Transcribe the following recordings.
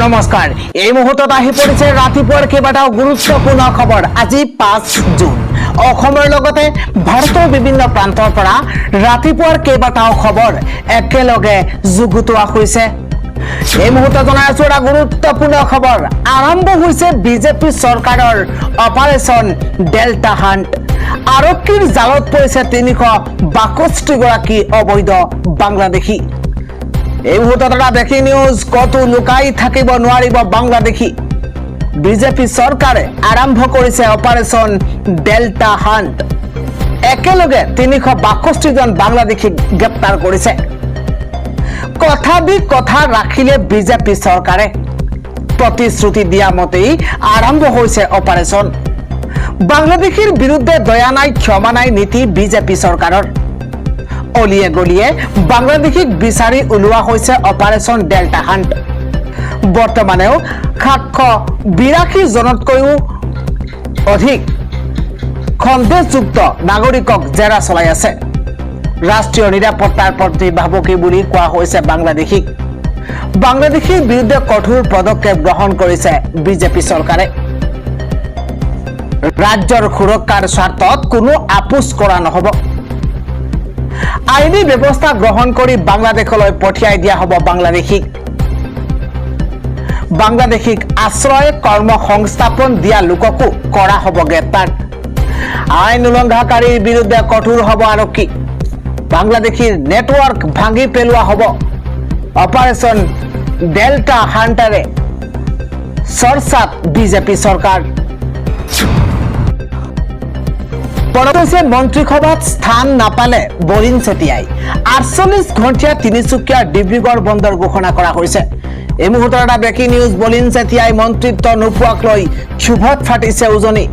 নমস্কাৰ এই মুহূৰ্তত আহি পৰিছে ৰাতিপুৱাৰ কেইবাটাও গুৰুত্বপূৰ্ণ খবৰ আজি 5 জুন অসমৰ লগতে ভাৰতৰ বিভিন্ন প্ৰান্তৰ পৰা ৰাতিপুৱাৰ কেইবাটাও খবৰ একেলগে যুগুতোৱা হৈছে এই মুহূৰ্তত জনাই আছো এটা গুৰুত্বপূৰ্ণ খবৰ আৰম্ভ হৈছে বিজেপি চৰকাৰৰ অপাৰেচন ডেল্টা হান্ট আৰক্ষীৰ জালত পৰিছে 362 গৰাকী অবৈধ বাংলাদেশী এই মুহূৰ্তত এটা ব্ৰেকিং নিউজ কতো লুকাই থাকিব নোৱাৰিব বাংলাদেশী বিজেপি চৰকাৰে আৰম্ভ কৰিছে অপাৰেচন ডেল্টা হান্ট একেলগে 362 জন বাংলাদেশীক গ্ৰেপ্তাৰ কৰিছে কথা ৰাখিলে বিজেপি চৰকাৰে প্ৰতিশ্ৰুতি দিয়া মতেই আৰম্ভ হৈছে অপাৰেচন বাংলাদেশীৰ বিৰুদ্ধে দয়া নাই ক্ষমা নাই নীতি বিজেপি চৰকাৰৰ অলিয়ে গলিয়ে বাংলাদেশীক বিচাৰি উলোৱা হৈছে অপাৰেচন ডেল্টা হান্ট বৰ্তমানেও 782 জনতকৈও অধিক সন্দেহযুক্ত নাগৰিকক জেৰা চলাই আছে ৰাষ্ট্ৰীয় নিৰাপত্তাৰ প্ৰতি ভাবুকি বুলি কোৱা হৈছে বাংলাদেশীৰ বিৰুদ্ধে কঠোৰ পদক্ষেপ গ্ৰহণ কৰিছে বিজেপি চৰকাৰে ৰাজ্যৰ সুৰক্ষাৰ স্বাৰ্থত কোনো আপোচ কৰা নহব আইনী ব্যৱস্থা গ্ৰহণ কৰি বাংলাদেশলৈ পঠিয়াই দিয়া হ'ব বাংলাদেশীক আশ্ৰয় কৰ্ম সংস্থাপন দিয়া লোককো কৰা হ'ব গ্ৰেপ্তাৰ আইন উলংঘাকাৰীৰ বিৰুদ্ধে কঠোৰ হ'ব আৰক্ষী বাংলাদেশীৰ নেটৱৰ্ক ভাঙি পেলোৱা হ'ব অপাৰেচন ডেল্টা হান্টাৰে চৰ্চাত বিজেপি চৰকাৰ পৰৱৰ্তী মন্ত্ৰীসভাত স্থান নাপালে বলিন চেতিয়াই 48 ঘণ্টিয়া তিনিচুকীয়া ডিব্ৰুগড় বন্দৰ ঘোষণা কৰা হৈছে এই মুহূৰ্তত এটা ব্ৰেকিং নিউজ বলিন চেতিয়াই মন্ত্ৰিত্ব নোপোৱাক লৈ ক্ষোভত ফাটিছে উজনি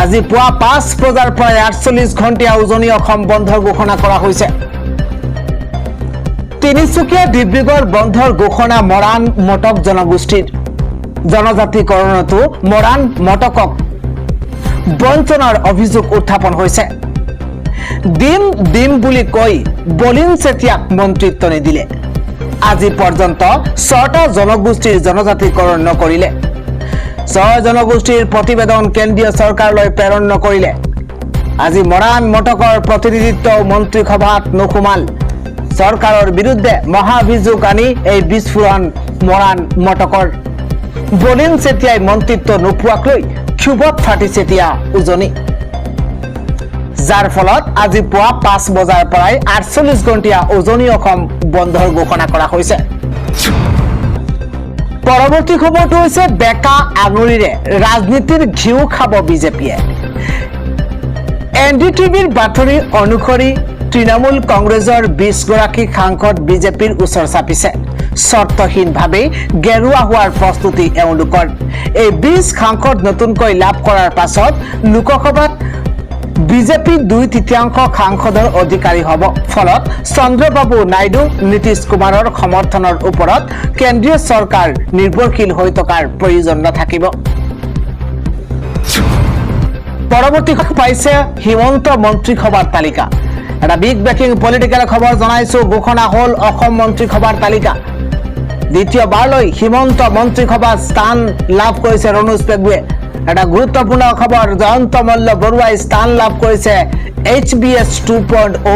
আজি পুৱা 5 বজাৰ পৰা 48 ঘণ্টিয়া উজনি অসম বন্ধৰ ঘোষণা কৰা হৈছে তিনিচুকীয়া ডিব্ৰুগড় বন্ধৰ ঘোষণা মৰাণ মটক জনগোষ্ঠীৰ জনজাতিকৰণতো মৰাণ মটকক বঞ্চনাৰ অভিযোগ উত্থাপন হৈছে দিম বুলি কৈ বলিন চেতিয়াক মন্ত্ৰিত্ব নিদিলে আজি পৰ্যন্ত 6টা জনগোষ্ঠীৰ জনজাতিকৰণ নকৰিলে 6 জনগোষ্ঠীৰ প্ৰতিবেদন কেন্দ্ৰীয় চৰকাৰলৈ প্ৰেৰণ নকৰিলে আজি মৰাণ মটকৰ প্ৰতিনিধিত্ব মন্ত্ৰীসভাত নোসোমাল চৰকাৰৰ বিৰুদ্ধে মহাভিযোগ আনি এই বিস্ফোৰণ মৰাণ মটকৰ বলিন চেতিয়াই মন্ত্ৰিত্ব নোপোৱাক লৈ ক্ষোভত ফাটিছে এতিয়া উজনি যাৰ ফলত আজি পুৱা 5 বজাৰ পৰাই 48 ঘণ্টিয়া উজনি অসম বন্ধৰ ঘোষণা কৰা হৈছে পৰৱৰ্তী খবৰটো হৈছে বেকা আঙুলিৰে ৰাজনীতিৰ ঘিউ খাব বিজেপিয়ে এনডিটিভিৰ বাতৰি অনুসৰি তৃণমূল কংগ্ৰেছৰ 20 গৰাকী সাংসদ বিজেপিৰ ওচৰ চাপিছে শৰ্তহীনভাৱে গেৰুৱা হোৱাৰ প্ৰস্তুতি এওঁলোকৰ এই 20 সাংসদ নতুনকৈ লাভ কৰাৰ পাছত লোকসভাত বিজেপি 2/3 সাংসদৰ অধিকাৰী হ'ব ফলত চন্দ্ৰবাবু নাইডু নীতিশ কুমাৰৰ সমৰ্থনৰ ওপৰত কেন্দ্ৰীয় চৰকাৰ নিৰ্ভৰশীল হৈ থকাৰ প্ৰয়োজন নাথাকিব পৰৱৰ্তী পাইছে হিমন্ত মন্ত্ৰীসভাৰ তালিকা এটা বিগ ব্ৰেকিং পলিটিকেল খবৰ জনাইছো ঘোষণা হ'ল অসম মন্ত্ৰীসভাৰ তালিকা দ্বিতীয়বাৰলৈ হিমন্ত মন্ত্ৰীসভাত স্থান লাভ কৰিছে ৰণোজ পেগুৱে এটা গুৰুত্বপূৰ্ণ খবৰ জয়ন্ত মল্ল বৰুৱাই স্থান লাভ কৰিছে HBS 2.0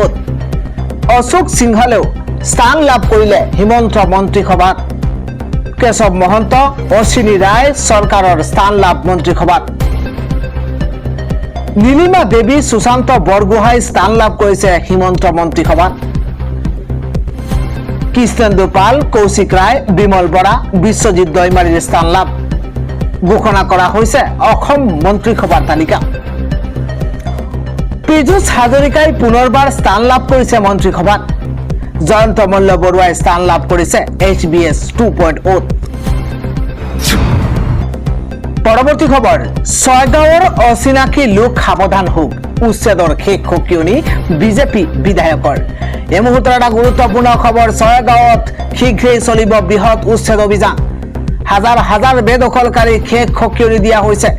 অশোক সিংহলেও স্থান লাভ কৰিলে হিমন্ত মন্ত্ৰীসভাত কেশৱ মহন্ত অশ্বিনী ৰায় চৰকাৰৰ স্থান লাভ মন্ত্ৰীসভাত নীলিমা দেৱী সুশান্ত বৰগোহাঁই স্থান লাভ কৰিছে হিমন্ত মন্ত্ৰীসভাত কৃষ্ণেন্দু পাল কৌশিক ৰায় বিমল বৰা বিশ্বজিৎ দৈমাৰীৰ স্থান লাভ ঘোষণা কৰা হৈছে অসম মন্ত্ৰীসভাৰ তালিকা পীযুষ হাজৰিকাই পুনৰবাৰ স্থান লাভ কৰিছে মন্ত্ৰীসভাত জয়ন্ত মল্ল বৰুৱাই স্থান লাভ কৰিছে HBS 2.0 পৰৱৰ্তী খবৰ ছয়গাঁৱৰ অচিনাকি লোক সাৱধান হোক উচ্ছেদৰ শেষ সকিয়নি বিজেপি বিধায়কৰ এই মুহূৰ্তত এটা গুৰুত্বপূৰ্ণ খবৰ ছয়গাঁৱত শীঘ্ৰেই চলিব বৃহৎ উচ্ছেদ অভিযান হাজাৰ বেদখলকাৰী শেষ সকিয়নি দিয়া হৈছে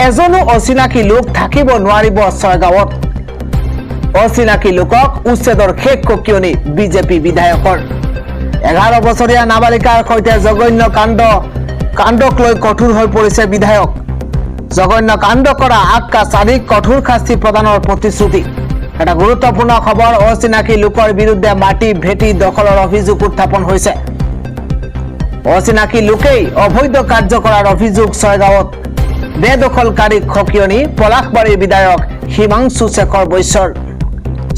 এজনো অচিনাকি লোক থাকিব নোৱাৰিব ছয়গাঁৱত অচিনাকি লোকক উচ্ছেদৰ শেষ সকিয়নি বিজেপি বিধায়কৰ 11 বছৰীয়া নাবালিকাৰ সৈতে জঘন্য কাণ্ডক লৈ কঠোৰ হৈ পৰিছে বিধায়ক। জঘন্য কাণ্ড কৰা আক্কা চাৰিক কঠোৰ শাস্তি প্ৰদানৰ প্ৰতিশ্ৰুতি। এটা গুৰুত্বপূৰ্ণ খবৰ, অচিনাকি লোকৰ বিৰুদ্ধে মাটি ভেটি দখলৰ অভিযোগ উত্থাপন হৈছে। অচিনাকি লোকেই অবৈধ কাৰ্য কৰাৰ অভিযোগ ছয়গাঁৱত। বেদখলকাৰীক সকিয়নি পলাশবাৰীৰ বিধায়ক হিমাংশু শেখৰ বৈশ্যৰ।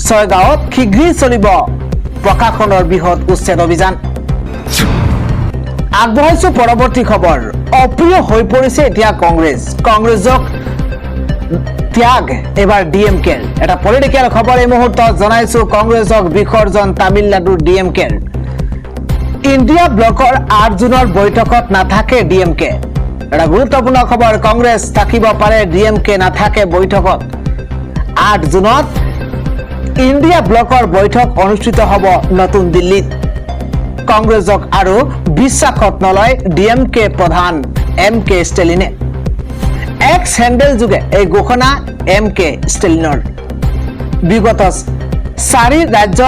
ছয়গাঁৱত শীঘ্ৰেই চলিব প্ৰশাসনৰ বৃহৎ উচ্ছেদ অভিযান। আগবঢ়াইছো পৰৱৰ্তী খবৰ। অপ্ৰিয় হৈ পৰিছে এতিয়া কংগ্ৰেছক ত্যাগ এবাৰ ডিএমকেৰ। এটা পলিটিকেল খবৰ এই মুহূৰ্তত জনাইছো। কংগ্ৰেছক বিসৰ্জন তামিলনাডুৰ ডিএমকেৰ। ইণ্ডিয়া ব্লকৰ 8 জুনৰ বৈঠকত নাথাকে ডিএমকে। এটা গুৰুত্বপূৰ্ণ খবৰ, কংগ্ৰেছ থাকিব পাৰে, ডিএমকে নাথাকে বৈঠকত। 8 জুনত ইণ্ডিয়া ব্লকৰ বৈঠক অনুষ্ঠিত হ'ব নতুন দিল্লীত। কংগ্ৰেছক আৰু বিশ্বাসত নলয় ডিএমকে প্ৰধান MK ষ্টেলিনে। এক্স হেণ্ডেল যোগে এই ঘোষণা MK ষ্টেলিনৰ। বিগত 4 ৰাজ্য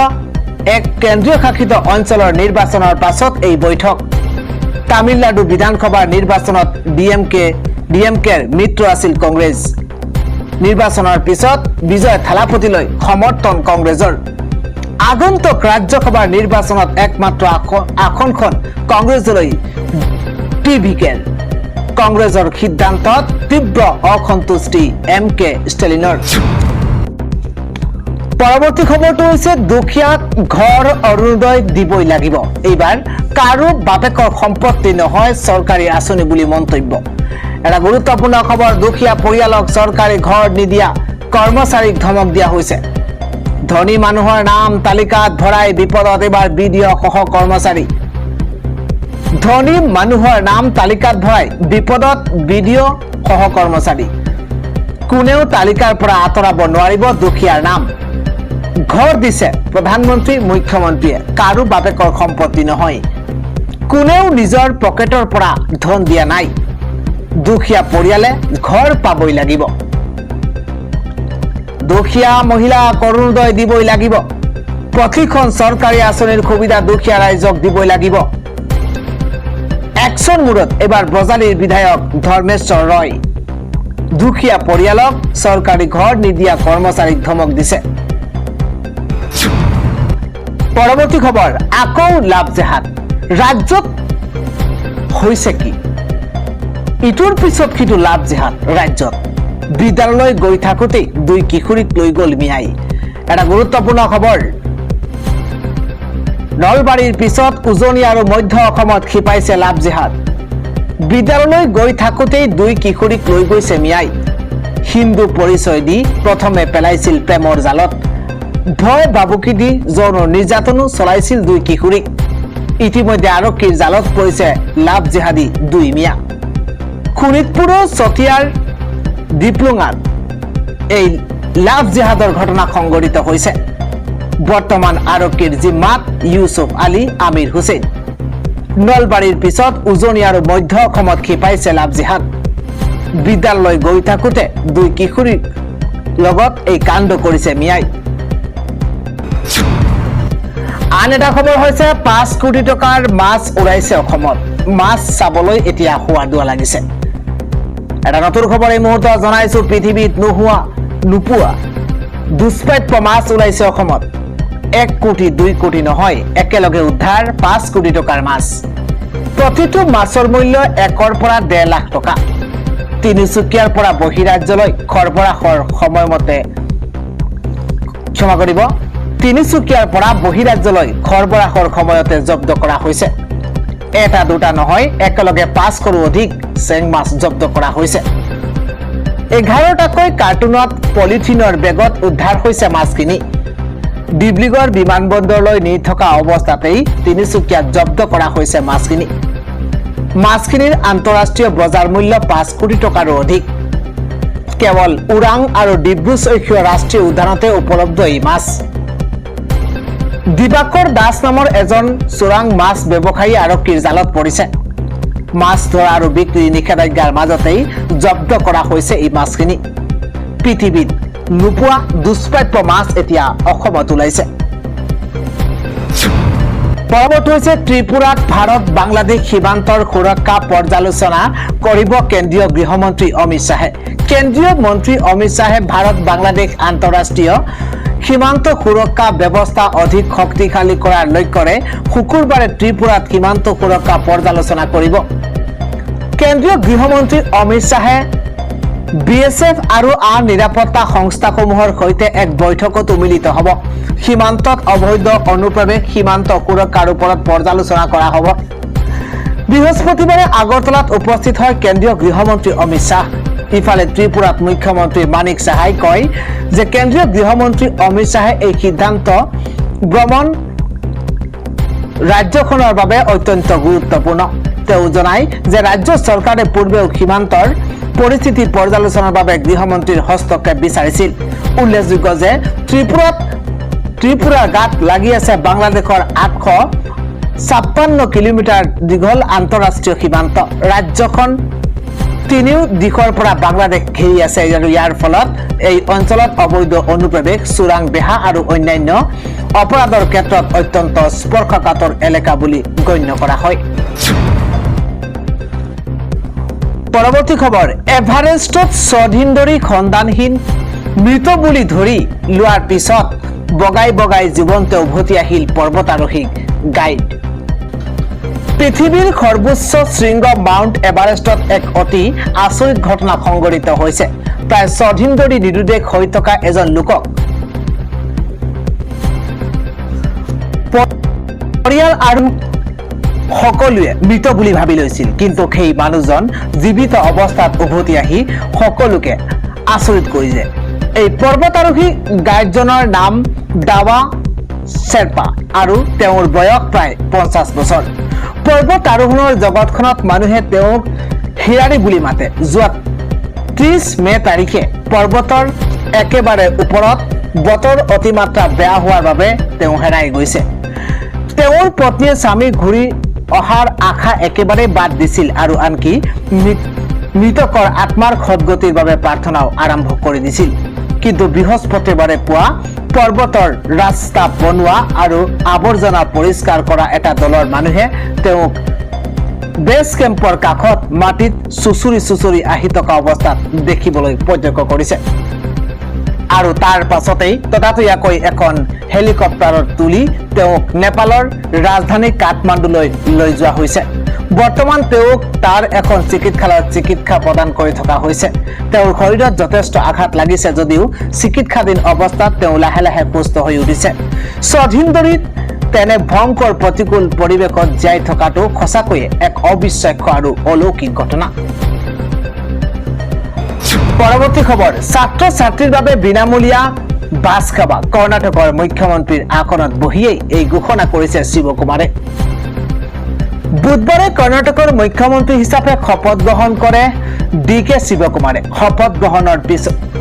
এক কেন্দ্ৰীয় শাসিত অঞ্চলৰ নিৰ্বাচনৰ পাছত এই বৈঠক। তামিলনাডু বিধানসভাৰ নিৰ্বাচনত ডিএমকেৰ মিত্ৰ আছিল কংগ্ৰেছ। নিৰ্বাচনৰ পিছত বিজয় থালাপতিলৈ সমৰ্থন কংগ্ৰেছৰ। আগন্তুক ৰাজ্যসভাৰ নিৰ্বাচনত একমাত্ৰ আসনখন কংগ্ৰেছলৈ টিভিকেৰ। কংগ্ৰেছৰ সিদ্ধান্তত তীব্ৰ অসন্তুষ্টি MK ষ্টেলিনৰ। পৰৱৰ্তী খবৰটো হৈছে দুখীয়াক ঘৰ অৰুণোদয় দিবই লাগিব। এইবাৰ কাৰো বাপেকৰ সম্পত্তি নহয় চৰকাৰী আঁচনি বুলি মন্তব্য। এটা গুৰুত্বপূৰ্ণ খবৰ, দুখীয়া পৰিয়ালক চৰকাৰী ঘৰ নিদিয়া কৰ্মচাৰীক ধমক দিয়া হৈছে। ধনী মানুহৰ নাম তালিকাত ভৰাই বিপদত এবাৰ BDO সহ কৰ্মচাৰী। ধনী মানুহৰ নাম তালিকাত ভৰাই বিপদত BDO সহ কৰ্মচাৰী। কোনেও তালিকাৰ পৰা আঁতৰাব নোৱাৰিব দুখীয়াৰ নাম। ঘৰ দিছে প্ৰধানমন্ত্ৰী মুখ্যমন্ত্ৰীয়ে, কাৰো বাপেকৰ সম্পত্তি নহয়। কোনেও নিজৰ পকেটৰ পৰা ধন দিয়া নাই। দুখীয়া পৰিয়ালে ঘৰ পাবই লাগিব। দুখীয়া মহিলাক অৰুণোদয় দিবই লাগিব। প্ৰতিখন চৰকাৰী আঁচনিৰ সুবিধা দুখীয়া ৰাইজক দিবই লাগিব। একশন মূৰত এবাৰ বজালীৰ বিধায়ক ধৰ্মেশ্বৰ ৰয়। দুখীয়া পৰিয়ালক চৰকাৰী ঘৰ নিদিয়া কৰ্মচাৰীক ধমক দিছে। পৰৱৰ্তী খবৰ, আকৌ লাভ জেহাদ। ৰাজ্যত হৈছে কি? ইটোৰ পিছত সিটো লাভ জেহাদ ৰাজ্যত। বিদ্যালয়লৈ গৈ থাকোঁতেই 2 কিশোৰীক লৈ গ'ল মিয়াই। এটা গুৰুত্বপূৰ্ণ খবৰ, নলবাৰীৰ পিছত উজনি আৰু মধ্য অসমত খিপাইছে লাভ জেহাদ। বিদ্যালয়লৈ গৈ থাকোঁতেই 2 কিশোৰীক লৈ গৈছে মিয়াই। হিন্দু পৰিচয় দি প্ৰথমে পেলাইছিল প্ৰেমৰ জালত। ভয় বাবুকি দি যৌন নিৰ্যাতনো চলাইছিল 2 কিশোৰীক। ইতিমধ্যে আৰক্ষীৰ জালত পৰিছে লাভ জেহাদী 2 মিয়া। শোণিতপুৰৰ চতিয়াৰ ডিপ্লুঙাত এই লাভ জেহাদৰ ঘটনা সংঘটিত হৈছে। বৰ্তমান আৰক্ষীৰ জিম্মাত ইউসুফ আলী, আমিৰ হুছেইন। নলবাৰীৰ পিছত উজনি আৰু মধ্য অসমত খিপাইছে লাভ জেহাদ। বিদ্যালয়লৈ গৈ থাকোঁতে 2 কিশোৰীৰ লগত এই কাণ্ড কৰিছে মিয়াই। আন এটা খবৰ হৈছে 5 কোটি টকাৰ মাছ উৰাইছে অসমত। মাছ চাবলৈ এতিয়া সোৱাদুৱা লাগিছে। এটা নতুন খবৰ এই মুহূৰ্তত জনাইছো। পৃথিৱীত নোপোৱা দুষ্প্ৰাপ্য মাছ ওলাইছে অসমত। 1 কোটি 2 কোটি নহয়, একেলগে উদ্ধাৰ 5 কোটি টকাৰ মাছ। প্ৰতিটো মাছৰ মূল্য 1 পৰা 1.5 লাখ টকা। তিনিচুকীয়াৰ পৰা বহিৰাজ্যলৈ সৰবৰাহৰ সময়মতে তিনিচুকীয়াৰ পৰা বহিৰাজ্যলৈ সৰবৰাহৰ সময়তে জব্দ কৰা হৈছে। এটা দুটা নহয়, একেলগে 5শৰো অধিক চেং মাছ জব্দ কৰা হৈছে। 11টাকৈ কাৰ্টুনত পলিথিনৰ বেগত উদ্ধাৰ হৈছে মাছখিনি। ডিব্ৰুগড় বিমানবন্দৰলৈ নি থকা অৱস্থাতেই তিনিচুকীয়াত জব্দ কৰা হৈছে মাছখিনি। মাছখিনিৰ আন্তঃৰাষ্ট্ৰীয় বজাৰ মূল্য 5 কোটি টকাৰো অধিক। কেৱল ওৰাং আৰু ডিব্ৰু-চৈখোৱা ৰাষ্ট্ৰীয় উদ্যানতে উপলব্ধ এই মাছ। দিবাকৰ দাস নামৰ এজন চোৰাং মাছ ব্যৱসায়ী আৰক্ষীৰ জালত পৰিছে। মাছ ধৰা আৰু বিক্ৰী নিষেধাজ্ঞাৰ মাজতেই জব্দ কৰা হৈছে এই মাছখিনি। পৃথিৱীত নোপোৱা দুষ্প্ৰাপ্য মাছ এতিয়া অসমত ওলাইছে। পৰৱৰ্তী হৈছে ত্ৰিপুৰাত ভাৰত বাংলাদেশ সীমান্তৰ সুৰক্ষা পৰ্যালোচনা কৰিব কেন্দ্ৰীয় গৃহমন্ত্ৰী অমিত শ্বাহে। কেন্দ্ৰীয় মন্ত্ৰী অমিত শ্বাহে ভাৰত বাংলাদেশ আন্তঃৰাষ্ট্ৰীয় সীমান্ত সুৰক্ষা ব্যৱস্থা অধিক শক্তিশালী কৰাৰ লক্ষ্যৰে শুকুৰবাৰে ত্ৰিপুৰাত সীমান্ত সুৰক্ষা পৰ্যালোচনা কৰিব। কেন্দ্ৰীয় গৃহমন্ত্ৰী অমিত শ্বাহে BSF আৰু আন নিৰাপত্তা সংস্থাসমূহৰ সৈতে এক বৈঠকতো মিলিত হ'ব। সীমান্তত অবৈধ অনুপ্ৰৱেশ সীমান্ত সুৰক্ষাৰ ওপৰত পৰ্যালোচনা কৰা হ'ব। বৃহস্পতিবাৰে আগৰতলাত উপস্থিত হয় কেন্দ্ৰীয় গৃহমন্ত্ৰী অমিত শ্বাহ। ইফালে ত্ৰিপুৰাত মুখ্যমন্ত্ৰী মানিক সাহাই কয় যে কেন্দ্ৰীয় গৃহমন্ত্ৰী অমিত শ্বাহে এই সিদ্ধান্ত গ্ৰহণ ৰাজ্যখনৰ বাবে অত্যন্ত গুৰুত্বপূৰ্ণ। তেওঁ জনায় যে ৰাজ্য চৰকাৰে পূৰ্বেও সীমান্তৰ পৰিস্থিতি পৰ্যালোচনাৰ বাবে গৃহমন্ত্ৰীৰ হস্তক্ষেপ বিচাৰিছিল। উল্লেখযোগ্য যে ত্ৰিপুৰাৰ গাত লাগি আছে বাংলাদেশৰ 856 কিলোমিটাৰ দীঘল আন্তঃৰাষ্ট্ৰীয় সীমান্ত। ৰাজ্যখন তিনিও দিশৰ পৰা বাংলাদেশ ঘেৰি আছে আৰু ইয়াৰ ফলত এই অঞ্চলত অবৈধ অনুপ্ৰৱেশ চোৰাং বেহা আৰু অন্যান্য অপৰাধৰ ক্ষেত্ৰত অত্যন্ত স্পৰ্শকাতৰ এলেকা বুলি গণ্য কৰা হয়। পৰৱৰ্তী খবৰ, এভাৰেষ্টত ছদিন ধৰি সন্ধানহীন মৃত বুলি ধৰি লোৱাৰ পিছত বগাই বগাই জীৱনতে উভতি আহিল পৰ্বতাৰোহী গাইড। পৃথিৱীৰ সৰ্বোচ্চ শৃংগ মাউণ্ট এভাৰেষ্টত এক অতি আচৰিত ঘটনা সংঘটিত হৈছে। প্ৰায় 6 দিন ধৰি নিৰুদ্দেশ হৈ থকা এজন লোকক পৰিয়াল আৰু সকলোৱে মৃত বুলি ভাবি লৈছিল, কিন্তু সেই মানুহজন জীৱিত অৱস্থাত উভতি আহি সকলোকে আচৰিত কৰিছে। এই পৰ্বতাৰোহী গাইডজনৰ নাম দাৱা শ্বেৰপা আৰু তেওঁৰ বয়স প্ৰায় 50 বছৰ। পৰ্বত আৰোহণৰ জগতখনত মানুহে তেওঁক হিৰাৰী বুলি মাতে। যোৱা 30 মে তাৰিখে পৰ্বতৰ একেবাৰে ওপৰত বতৰ অতিমাত্ৰা বেয়া হোৱাৰ বাবে তেওঁ হেৰাই গৈছে। তেওঁৰ পত্নীয়ে স্বামী ঘূৰি অহাৰ আশা একেবাৰে বাদ দিছিল আৰু আনকি মৃতকৰ আত্মাৰ সদগতিৰ বাবে প্ৰাৰ্থনাও আৰম্ভ কৰি দিছিল। কিন্তু বৃহস্পতিবাৰে পুৱা পৰ্বতৰ ৰাস্তা বনোৱা আৰু আৱৰ্জনা পৰিষ্কাৰ কৰা এটা দলৰ মানুহে তেওঁক বেছ কেম্পৰ কাষত মাটিত চুচুৰি আহি থকা অৱস্থাত দেখিবলৈ প্ৰত্যক্ষ কৰিছে। আৰু তাৰ পাছতেই ততাতৈয়াকৈ এখন হেলিকপ্টাৰত তুলি তেওঁক নেপালৰ ৰাজধানী কাঠমাণ্ডুলৈ লৈ যোৱা হৈছে। বৰ্তমান তেওঁক তাৰ এখন চিকিৎসালয়ত চিকিৎসা প্ৰদান কৰি থকা হৈছে। তেওঁৰ শৰীৰত যথেষ্ট আঘাত লাগিছে যদিও চিকিৎসাধীন অৱস্থাত তেওঁ লাহে লাহে সুস্থ হৈ উঠিছে। 6 দিন ধৰি তেনে ভয়ংকৰ প্ৰতিকূল পৰিৱেশত জীয়াই থকাটো সঁচাকৈয়ে এক অবিশ্বাস্য আৰু অলৌকিক ঘটনা। পৰৱৰ্তী খবৰ, ছাত্ৰ ছাত্ৰীৰ বাবে বিনামূলীয়া বাছ সেৱা। কৰ্ণাটকৰ মুখ্যমন্ত্ৰীৰ আসনত বহিয়েই এই ঘোষণা কৰিছে শিৱকুমাৰে। বুধবাৰে কৰ্ণাটকৰ মুখ্যমন্ত্ৰী হিচাপে শপত গ্ৰহণ কৰে DK শিৱকুমাৰে। শপত গ্ৰহণৰ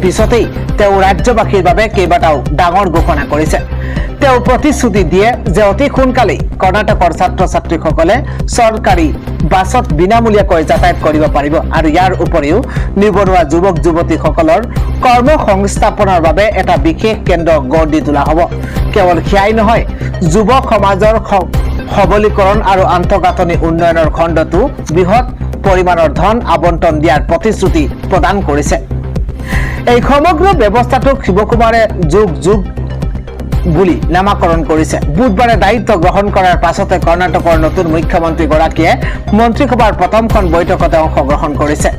পিছতেই তেওঁ ৰাজ্যবাসীৰ বাবে কেইবাটাও ডাঙৰ ঘোষণা কৰিছে। তেওঁ প্ৰতিশ্ৰুতি দিয়ে যে অতি সোনকালেই কৰ্ণাটকৰ ছাত্ৰ ছাত্ৰীসকলে চৰকাৰী বাছত বিনামূলীয়াকৈ যাতায়াত কৰিব পাৰিব আৰু ইয়াৰ উপৰিও নিবনুৱা যুৱক যুৱতীসকলৰ কৰ্ম সংস্থাপনৰ বাবে এটা বিশেষ কেন্দ্ৰ গঢ় দি তোলা হ'ব। কেৱল সেয়াই নহয়, যুৱ সমাজৰ সবলীকৰণ আৰু আন্তঃগাঁথনি উন্নয়নৰ খণ্ডতো বৃহৎ পৰিমাণৰ ধন আবণ্টন দিয়াৰ প্ৰতিশ্ৰুতি প্ৰদান কৰিছে। এই সমগ্ৰ ব্যৱস্থাটোক শিৱকুমাৰে যুগ বুলি নামাকৰণ কৰিছে। বুধবাৰে দায়িত্ব গ্ৰহণ কৰাৰ পাছতে কৰ্ণাটকৰ নতুন মুখ্যমন্ত্ৰীগৰাকীয়ে মন্ত্ৰীসভাৰ প্ৰথমখন বৈঠকতে অংশগ্ৰহণ কৰিছে।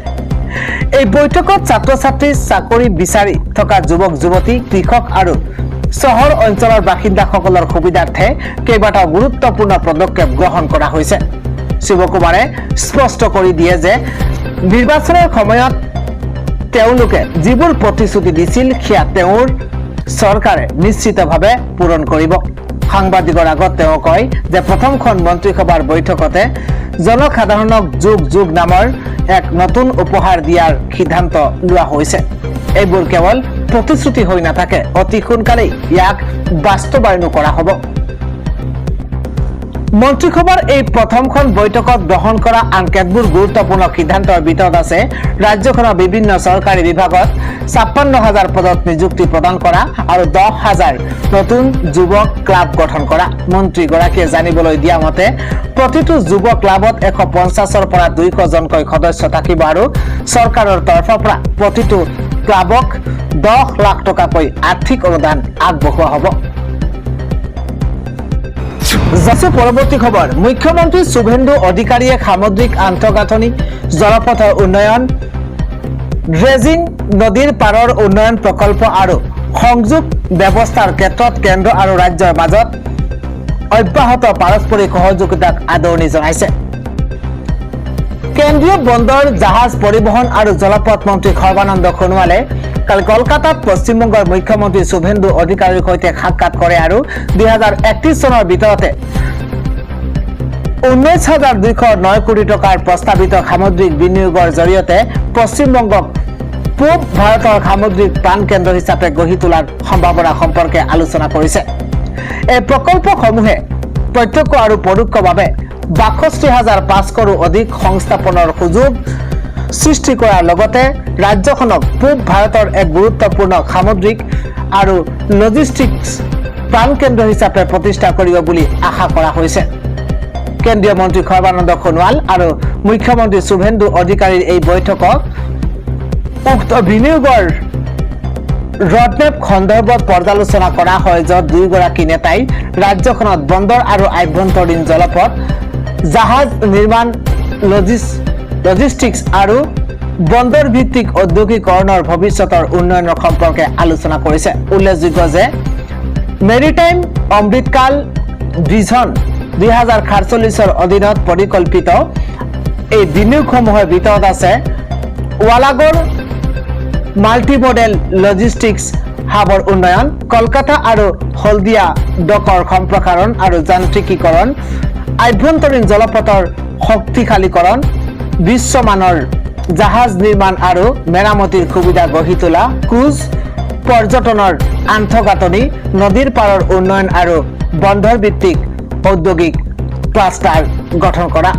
এই বৈঠকত ছাত্ৰ ছাত্ৰী, চাকৰি বিচাৰি থকা যুৱক যুৱতী, কৃষক আৰু চহৰ অঞ্চলৰ বাসিন্দাসকলৰ সুবিধাৰ্থে কেইবাটাও গুৰুত্বপূৰ্ণ পদক্ষেপ গ্ৰহণ কৰা হৈছে। শিৱকুমাৰে স্পষ্ট কৰি দিয়ে যে নিৰ্বাচনৰ সময়ত তেওঁলোকে যিবোৰ প্ৰতিশ্ৰুতি দিছিল সেয়া তেওঁৰ চৰকাৰে নিশ্চিতভাৱে পূৰণ কৰিব। সাংবাদিকৰ আগত তেওঁ কয় যে প্ৰথমখন মন্ত্ৰীসভাৰ বৈঠকতে জনসাধাৰণক যুগ নামৰ এক নতুন উপহাৰ দিয়াৰ সিদ্ধান্ত লোৱা হৈছে। এইবোৰ কেৱল প্ৰতিশ্ৰুতি হৈ নাথাকে, অতি সোনকালেই ইয়াক বাস্তৱায়নো কৰা হ'ব। মন্ত্ৰীসভাৰ এই প্ৰথমখন বৈঠকত গ্ৰহণ কৰা আন কেতবোৰ গুৰুত্বপূৰ্ণ সিদ্ধান্তৰ ভিতৰত আছে ৰাজ্যখনৰ বিভিন্ন চৰকাৰী বিভাগত ৫৬,০০০ পদত নিযুক্তি প্ৰদান কৰা আৰু ১০,০০০ নতুন যুৱ ক্লাব গঠন কৰা। মন্ত্ৰীগৰাকীয়ে জানিবলৈ দিয়া মতে প্ৰতিটো যুৱ ক্লাবত ১৫০ৰ পৰা ২০০জনকৈ সদস্য থাকিব আৰু চৰকাৰৰ তৰফৰ পৰা প্ৰতিটো ক্লাবক ১০ লাখ টকাকৈ আৰ্থিক অনুদান আগবঢ়োৱা হ'ব। যাচ্ছে পৰৱৰ্তী খবৰ, মুখ্যমন্ত্ৰী শুভেন্দু অধিকাৰীয়ে সামুদ্ৰিক আন্তঃগাঁথনি, জলপথৰ উন্নয়ন, ড্ৰেজিং, নদীৰ পাৰৰ উন্নয়ন প্ৰকল্প আৰু সংযোগ ব্যৱস্থাৰ ক্ষেত্ৰত কেন্দ্ৰ আৰু ৰাজ্যৰ মাজত অব্যাহত পাৰস্পৰিক সহযোগিতাক আদৰণি জনাইছে। কেন্দ্ৰীয় বন্দৰ, জাহাজ পৰিবহণ আৰু জলপথ মন্ত্ৰী সৰ্বানন্দ সোণোৱালে কালি কলকাতাত পশ্চিমবংগৰ মুখ্যমন্ত্ৰী শুভেন্দু অধিকাৰীৰ সৈতে সাক্ষাৎ কৰে আৰু ২০৩১ চনৰ ভিতৰতে ১৯,২০৯ কোটি টকাৰ প্ৰস্তাৱিত সামুদ্ৰিক বিনিয়োগৰ জৰিয়তে পশ্চিমবংগক পূব ভাৰতৰ সামুদ্ৰিক প্ৰাণকেন্দ্ৰ হিচাপে গঢ়ি তোলাৰ সম্ভাৱনা সম্পৰ্কে আলোচনা কৰিছে। এই প্ৰকল্পসমূহে প্ৰত্যক্ষ আৰু পৰোক্ষভাৱে ৬২,৫০০ৰো অধিক সংস্থাপনৰ সুযোগ সৃষ্টি কৰাৰ লগতে ৰাজ্যখনক পূব ভাৰতৰ এক গুৰুত্বপূৰ্ণ সামুদ্ৰিক আৰু লজিষ্টিক্স প্ৰাণকেন্দ্ৰ হিচাপে প্ৰতিষ্ঠা কৰিব বুলি আশা কৰা হৈছে। কেন্দ্ৰীয় মন্ত্ৰী সৰ্বানন্দ সোণোৱাল আৰু মুখ্যমন্ত্ৰী শুভেন্দু অধিকাৰীৰ এই বৈঠকক উক্ত বিনিয়োগৰ ৰডমেপ সন্দৰ্ভত পৰ্যালোচনা কৰা হয়, য'ত দুয়োগৰাকী নেতাই ৰাজ্যখনত বন্দৰ আৰু আভ্যন্তৰীণ জলপথ, জাহাজ নিৰ্মাণ, লজিষ্টিক্স আৰু বন্দৰ ভিত্তিক ঔদ্যোগিকৰণৰ ভৱিষ্যতৰ উন্নয়নৰ সম্পৰ্কে আলোচনা কৰিছে। উল্লেখযোগ্য যে মেৰিটাইম অমৃতকাল ভিজন ২০৪৭ৰ অধীনত পৰিকল্পিত এই বিনিয়োগসমূহৰ ভিতৰত আছে ৱালাগড় মাল্টিমডেল লজিষ্টিক্স হাবৰ উন্নয়ন, কলকাতা আৰু হলদিয়া ডকৰ সম্প্ৰসাৰণ আৰু যান্ত্ৰিকীকৰণ, আভ্যন্তৰীণ জলপথৰ শক্তিশালীকৰণ, বিশ্বমানৰ জাহাজ নিৰ্মাণ আৰু মেৰামতিৰ সুবিধা গঢ়ি তোলা, ক্ৰুজ পৰ্যটনৰ আন্তঃগাঁথনি, নদীৰ পাৰৰ উন্নয়ন আৰু বন্দৰ ভিত্তিক ঔদ্যোগিক ক্লাষ্টাৰ গঠন কৰা।